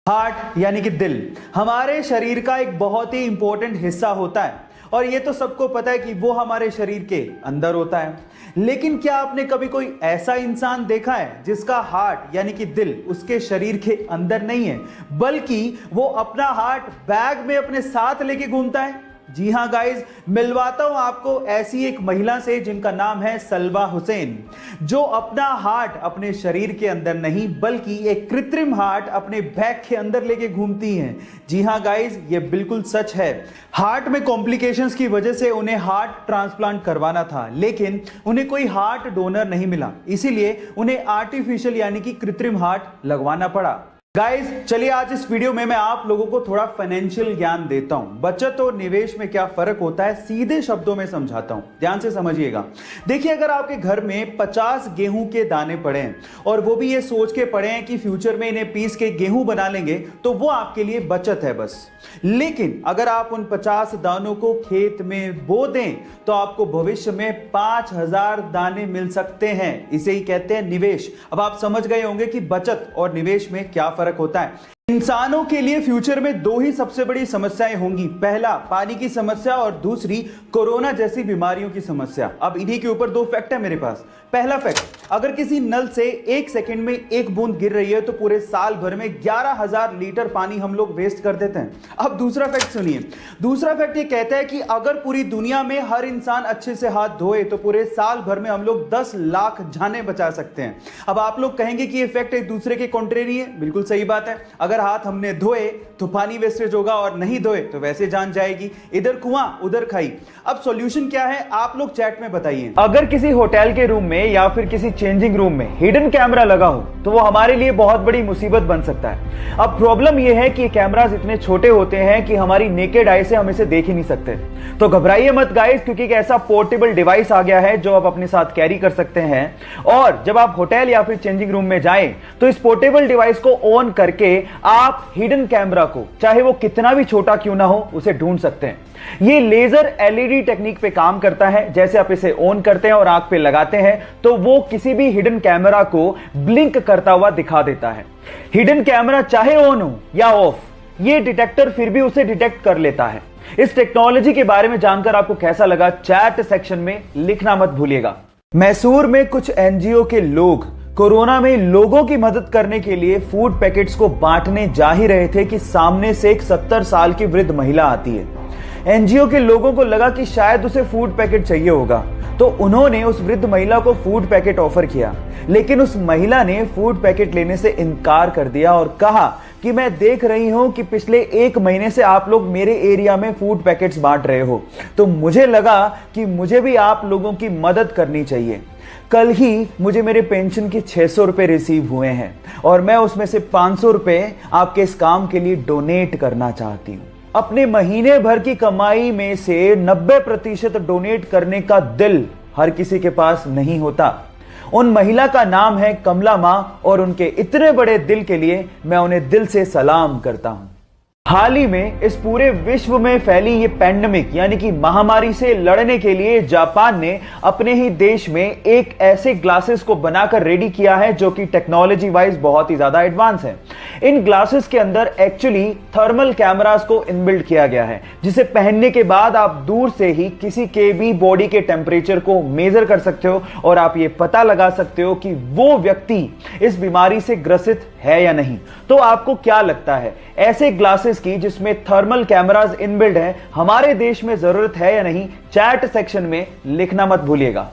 Heart यानी कि दिल हमारे शरीर का एक बहुत ही इंपॉर्टेंट हिस्सा होता है और ये तो सबको पता है कि वो हमारे शरीर के अंदर होता है। लेकिन क्या आपने कभी कोई ऐसा इंसान देखा है जिसका हार्ट यानी कि दिल उसके शरीर के अंदर नहीं है, बल्कि वो अपना हार्ट बैग में अपने साथ लेके घूमता है? जी हां गाइस, मिलवाता हूं आपको ऐसी एक महिला से जिनका नाम है सलवा हुसैन, जो अपना हार्ट अपने शरीर के अंदर नहीं बल्कि एक कृत्रिम हार्ट अपने बैग के अंदर लेके घूमती हैं। जी हां गाइस, ये बिल्कुल सच है। हार्ट में कॉम्प्लिकेशंस की वजह से उन्हें हार्ट ट्रांसप्लांट करवाना था, लेकिन उन्हें कोई हार्ट डोनर नहीं मिला, इसीलिए उन्हें आर्टिफिशियल यानी कि कृत्रिम हार्ट लगवाना पड़ा। गाइस, चलिए आज इस वीडियो में मैं आप लोगों को थोड़ा फाइनेंशियल ज्ञान देता हूं। बचत और निवेश में क्या फर्क होता है सीधे शब्दों में समझाता हूं, ध्यान से समझिएगा। देखिए, अगर आपके घर में 50 गेहूं के दाने पड़े हैं और वो भी ये सोच के पड़े हैं कि फ्यूचर में इन्हें पीस के गेहूं बना लेंगे, तो वो आपके लिए बचत है बस। लेकिन अगर आप उन 50 दानों को खेत में बो दें तो आपको भविष्य में 5000 दाने मिल सकते हैं। इसे ही कहते हैं निवेश। अब आप समझ गए होंगे कि बचत और निवेश में क्या फर्क होता है। इंसानों के लिए फ्यूचर में दो ही सबसे बड़ी समस्याएं होंगी, पहला पानी की समस्या और दूसरी कोरोना जैसी बीमारियों की समस्या। अब इन्हीं के ऊपर दो फैक्ट है मेरे पास। पहला फैक्ट, अगर किसी नल से 1 सेकंड में 1 बूंद गिर रही है तो पूरे साल भर में 11,000 लीटर पानी हम लोग वेस्ट कर देते हैं। अब दूसरा फैक्ट सुनिए। दूसरा फैक्ट ये कहता है कि अगर पूरी दुनिया में हर इंसान अच्छे से हाथ धोए तो पूरे साल भर में हम लोग 10 लाख जानें बचा सकते हैं। अब आप लोग कहेंगे कि ये फैक्ट एक दूसरे के कॉन्ट्रेरी है। बिल्कुल सही बात है। अगर हाथ हमने धोए तो पानी वेस्टेज होगा और नहीं धोए तो वैसे जान जाएगी। इधर कुआं उधर खाई। अब सॉल्यूशन क्या है आप लोग चैट में बताइए। अगर किसी होटल के रूम में या फिर किसी चेंजिंग रूम में हिडन कैमरा लगा हो तो वो हमारे लिए बहुत बड़ी मुसीबत बन सकता है। अब प्रॉब्लम यह है कि कैमरास इतने छोटे होते हैं कि हमारी नेकेड आई से हम इसे देख ही नहीं सकते। तो घबराइए मत गाइस, क्योंकि एक ऐसा पोर्टेबल डिवाइस आ गया है जो आप अपने साथ कैरी कर सकते हैं। और जब आप होटल या फिर चेंजिंग रूम में जाएं तो इस पोर्टेबल डिवाइस को ऑन करके आप हिडन कैमरा को, चाहे वो कितना भी छोटा क्यों ना हो, उसे ढूंढ सकते हैं। ये लेजर एलईडी टेक्निक पे काम करता है। जैसे आप इसे ऑन करते हैं और आंख पे लगाते हैं तो वो किसी भी हिडन कैमरा को ब्लिंक करता हुआ दिखा देता है। हिडन कैमरा चाहे ऑन हो या ऑफ, ये डिटेक्टर फिर भी उसे डिटेक्ट कर लेता है। इस टेक्नोलॉजी के बारे में जानकर आपको कैसा लगा चैट सेक्शन में लिखना मत भूलिएगा। मैसूर में कुछ एनजीओ के लोग कोरोना में लोगों की मदद करने के लिए फूड पैकेट्स को बांटने जा ही रहे थे कि सामने से एक 70 साल की वृद्ध महिला आती है। एनजीओ के लोगों को लगा कि शायद उसे फूड पैकेट चाहिए होगा, तो उन्होंने उस वृद्ध महिला को फूड पैकेट ऑफर किया। लेकिन उस महिला ने फूड पैकेट लेने से इनकार कर दिया और कहा कि मैं देख रही हूं कि पिछले 1 महीने से आप लोग मेरे एरिया में फूड पैकेट्स बांट रहे हो, तो मुझे लगा कि मुझे भी आप लोगों की मदद करनी चाहिए। कल ही मुझे मेरे पेंशन के 600 रुपए रिसीव हुए हैं और मैं उसमें से 500 रुपए आपके इस काम के लिए डोनेट करना चाहती हूं। अपने महीने भर की कमाई में से 90% डोनेट करने का दिल हर किसी के पास नहीं होता। उन महिला का नाम है कमला मां और उनके इतने बड़े दिल के लिए मैं उन्हें दिल से सलाम करता हूं। हाल ही में इस पूरे विश्व में फैली ये पैंडेमिक यानी कि महामारी से लड़ने के लिए जापान ने अपने ही देश में एक ऐसे ग्लासेस को बनाकर रेडी किया है जो कि टेक्नोलॉजी वाइज बहुत ही ज्यादा एडवांस है। इन ग्लासेस के अंदर एक्चुअली थर्मल कैमरास को इनबिल्ट किया गया है, जिसे पहनने के बाद आप दूर से ही किसी के भी बॉडी के टेम्परेचर को मेजर कर सकते हो और आप ये पता लगा सकते हो कि वो व्यक्ति इस बीमारी से ग्रसित है या नहीं। तो आपको क्या लगता है, ऐसे ग्लासेस की जिसमें थर्मल कैमरास इनबिल्ट है हमारे देश में जरूरत है या नहीं? चैट सेक्शन में लिखना मत भूलिएगा।